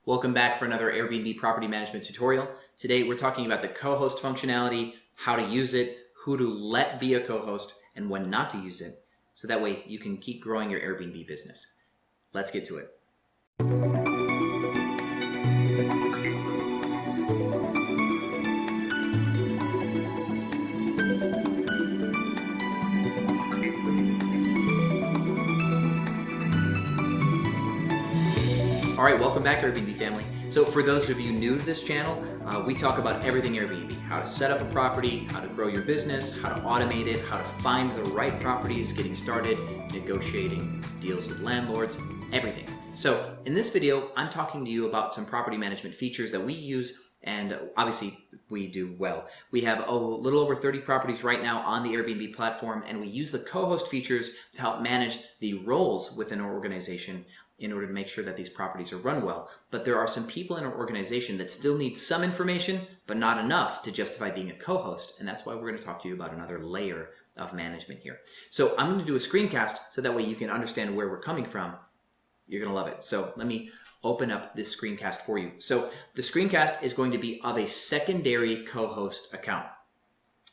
Welcome back for another Airbnb property management tutorial. Today we're talking about the co-host functionality, how to use it, who to let be a co-host, and when not to use it, so that way you can keep growing your Airbnb business. Let's get to it. All right, welcome back Airbnb family. So for those of you new to this channel, we talk about everything Airbnb, how to set up a property, how to grow your business, how to automate it, how to find the right properties, getting started, negotiating deals with landlords, everything. So in this video, I'm talking to you about some property management features that we use and obviously we do well. We have a little over 30 properties right now on the Airbnb platform, and we use the co-host features to help manage the roles within our organization in order to make sure that these properties are run well. But there are some people in our organization that still need some information, but not enough to justify being a co-host. And that's why we're going to talk to you about another layer of management here. So I'm going to do a screencast so that way you can understand where we're coming from. You're going to love it. So let me open up this screencast for you. So the screencast is going to be of a secondary co-host account.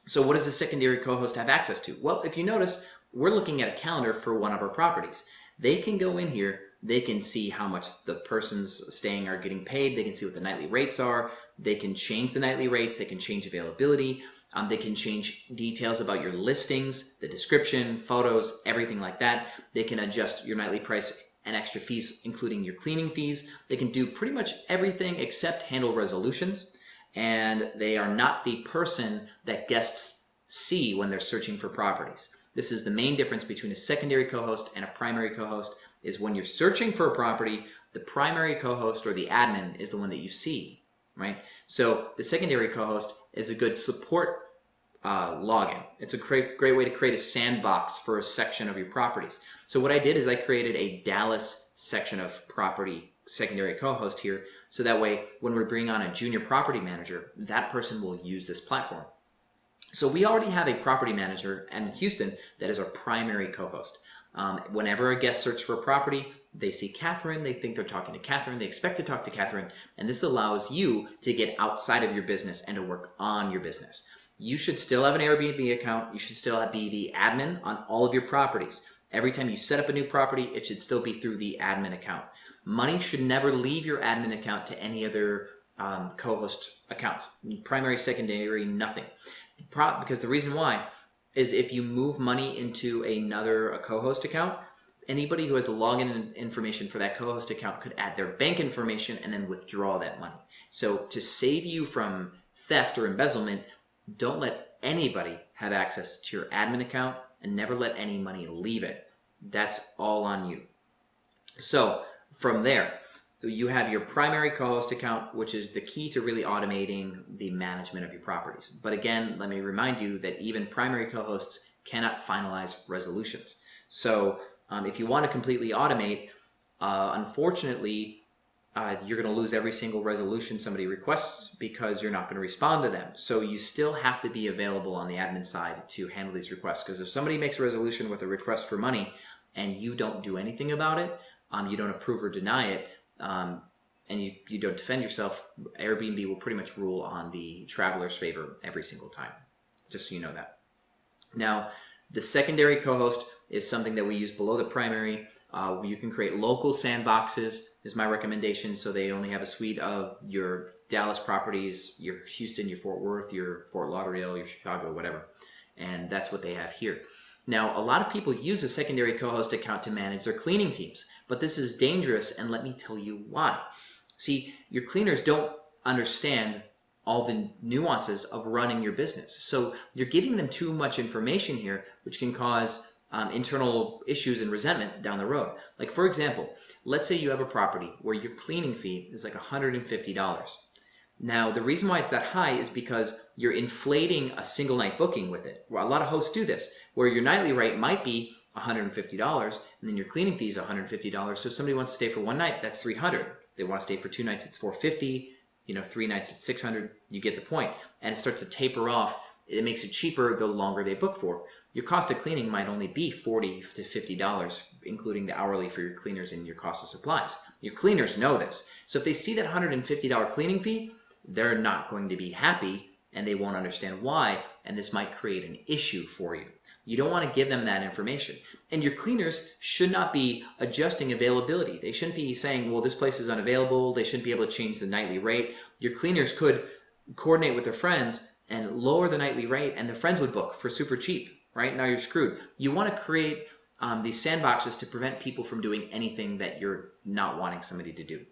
So what does a secondary co-host have access to? Well, if you notice, we're looking at a calendar for one of our properties. They can go in here, they can see how much the persons staying are getting paid, they can see what the nightly rates are, they can change the nightly rates, they can change availability, they can change details about your listings, the description, photos, everything like that. They can adjust your nightly price and extra fees, including your cleaning fees. They can do pretty much everything except handle resolutions, and they are not the person that guests see when they're searching for properties. This is the main difference between a secondary co-host and a primary co-host, is when you're searching for a property, the primary co-host or the admin is the one that you see, right? So the secondary co-host is a good support login. It's a great way to create a sandbox for a section of your properties. So what I did is I created a Dallas section of property secondary co-host here, so that way when we bring on a junior property manager, that person will use this platform. So we already have a property manager in Houston that is our primary co-host. Whenever a guest searches for a property, they see Catherine, they think they're talking to Catherine, they expect to talk to Catherine, and this allows you to get outside of your business and to work on your business. You should still have an Airbnb account, you should still be the admin on all of your properties. Every time you set up a new property, it should still be through the admin account. Money should never leave your admin account to any other co-host accounts. Primary, secondary, nothing. Because the reason why is if you move money into a co-host account, anybody who has the login information for that co-host account could add their bank information and then withdraw that money. So to save you from theft or embezzlement, don't let anybody have access to your admin account and never let any money leave it. That's all on you. So from there, you have your primary co-host account, which is the key to really automating the management of your properties. But again, let me remind you that even primary co-hosts cannot finalize resolutions. So if you want to completely automate, unfortunately, you're going to lose every single resolution somebody requests because you're not going to respond to them. So you still have to be available on the admin side to handle these requests. Because if somebody makes a resolution with a request for money and you don't do anything about it, you don't approve or deny it, and you don't defend yourself, Airbnb will pretty much rule on the traveler's favor every single time, just so you know that. Now, the secondary co-host is something that we use below the primary. You can create local sandboxes, is my recommendation, so they only have a suite of your Dallas properties, your Houston, your Fort Worth, your Fort Lauderdale, your Chicago, whatever. And that's what they have here. Now, a lot of people use a secondary co-host account to manage their cleaning teams, but this is dangerous, and let me tell you why. See, your cleaners don't understand all the nuances of running your business. So you're giving them too much information here, which can cause internal issues and resentment down the road. Like for example, let's say you have a property where your cleaning fee is like $150. Now, the reason why it's that high is because you're inflating a single night booking with it. Well, a lot of hosts do this, where your nightly rate might be $150, and then your cleaning fee is $150. So if somebody wants to stay for one night, that's $300. They want to stay for 2 nights, it's $450. 3 nights, it's $600. You get the point. And it starts to taper off. It makes it cheaper the longer they book for. your cost of cleaning might only be $40 to $50, including the hourly for your cleaners and your cost of supplies. Your cleaners know this. So if they see that $150 cleaning fee, they're not going to be happy and they won't understand why, and this might create an issue for you. You don't want to give them that information. And your cleaners should not be adjusting availability. They shouldn't be saying, well, this place is unavailable. They shouldn't be able to change the nightly rate. Your cleaners could coordinate with their friends and lower the nightly rate, and their friends would book for super cheap, right? Now you're screwed. You want to create these sandboxes to prevent people from doing anything that you're not wanting somebody to do.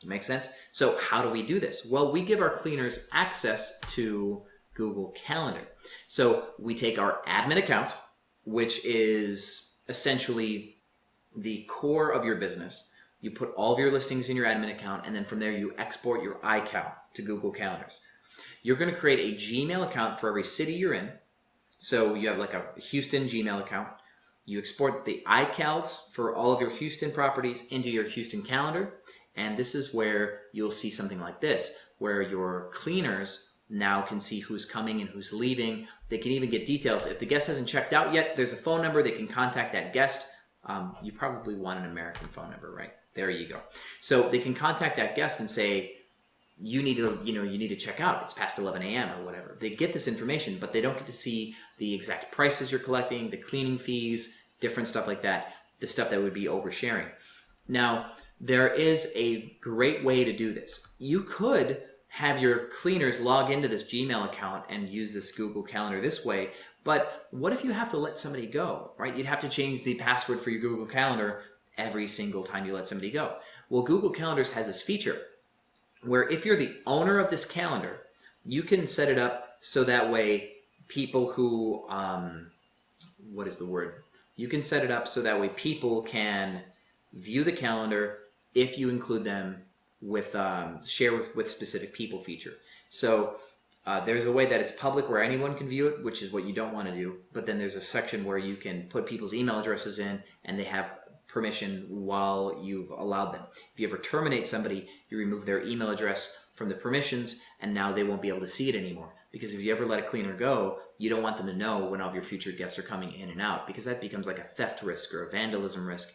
Make sense? So how do we do this? Well, we give our cleaners access to Google Calendar. So we take our admin account, which is essentially the core of your business. You put all of your listings in your admin account, and then from there you export your iCal to Google Calendars. You're going to create a Gmail account for every city you're in. So you have like a Houston Gmail account. You export the iCals for all of your Houston properties into your Houston calendar. And this is where you'll see something like this, where your cleaners now can see who's coming and who's leaving. They can even get details. If the guest hasn't checked out yet, there's a phone number. They can contact that guest. You probably want an American phone number, right? There you go. So they can contact that guest and say, you need to check out. It's past 11 a.m. or whatever. They get this information, but they don't get to see the exact prices you're collecting, the cleaning fees, different stuff like that, the stuff that would be oversharing. Now, there is a great way to do this. You could have your cleaners log into this Gmail account and use this Google Calendar this way, but what if you have to let somebody go, right? You'd have to change the password for your Google Calendar every single time you let somebody go. Well, Google Calendars has this feature where if you're the owner of this calendar, you can set it up so that way people who, You can set it up so that way people can view the calendar if you include them with share with specific people feature. So there's a way that it's public where anyone can view it, which is what you don't want to do. But then there's a section where you can put people's email addresses in and they have permission while you've allowed them. If you ever terminate somebody, you remove their email address from the permissions and now they won't be able to see it anymore. Because if you ever let a cleaner go, you don't want them to know when all of your future guests are coming in and out, because that becomes like a theft risk or a vandalism risk.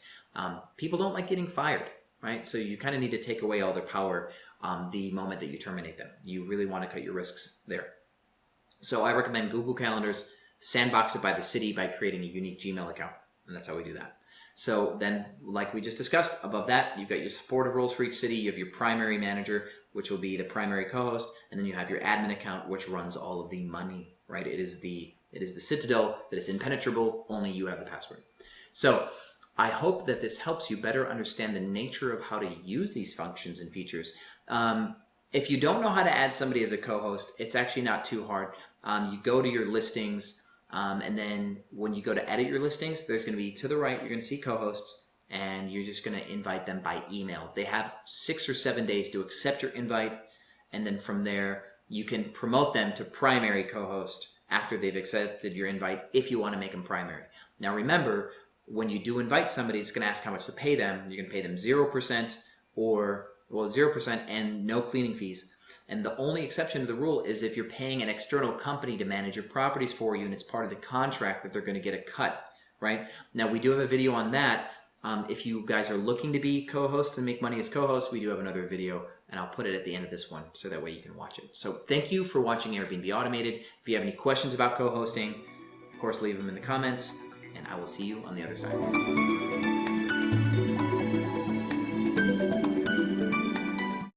People don't like getting fired, right? So you kind of need to take away all their power the moment that you terminate them. You really want to cut your risks there. So I recommend Google Calendars, sandbox it by the city by creating a unique Gmail account. And that's how we do that. So then, like we just discussed, above that, you've got your supportive roles for each city. You have your primary manager, which will be the primary co-host. And then you have your admin account, which runs all of the money, right? It is the citadel that is impenetrable. Only you have the password. So I hope that this helps you better understand the nature of how to use these functions and features. If you don't know how to add somebody as a co-host, it's actually not too hard. You go to your listings, and then when you go to edit your listings, there's going to be to the right, you're going to see co-hosts, and you're just going to invite them by email. They have 6 or 7 days to accept your invite, and then from there, you can promote them to primary co-host after they've accepted your invite if you want to make them primary. Now remember, when you do invite somebody, it's going to ask how much to pay them. You're going to pay them 0% 0% and no cleaning fees. And the only exception to the rule is if you're paying an external company to manage your properties for you and it's part of the contract that they're going to get a cut, right? Now, we do have a video on that. If you guys are looking to be co-hosts and make money as co-hosts, we do have another video, and I'll put it at the end of this one so that way you can watch it. So thank you for watching Airbnb Automated. If you have any questions about co-hosting, of course, leave them in the comments, and I will see you on the other side.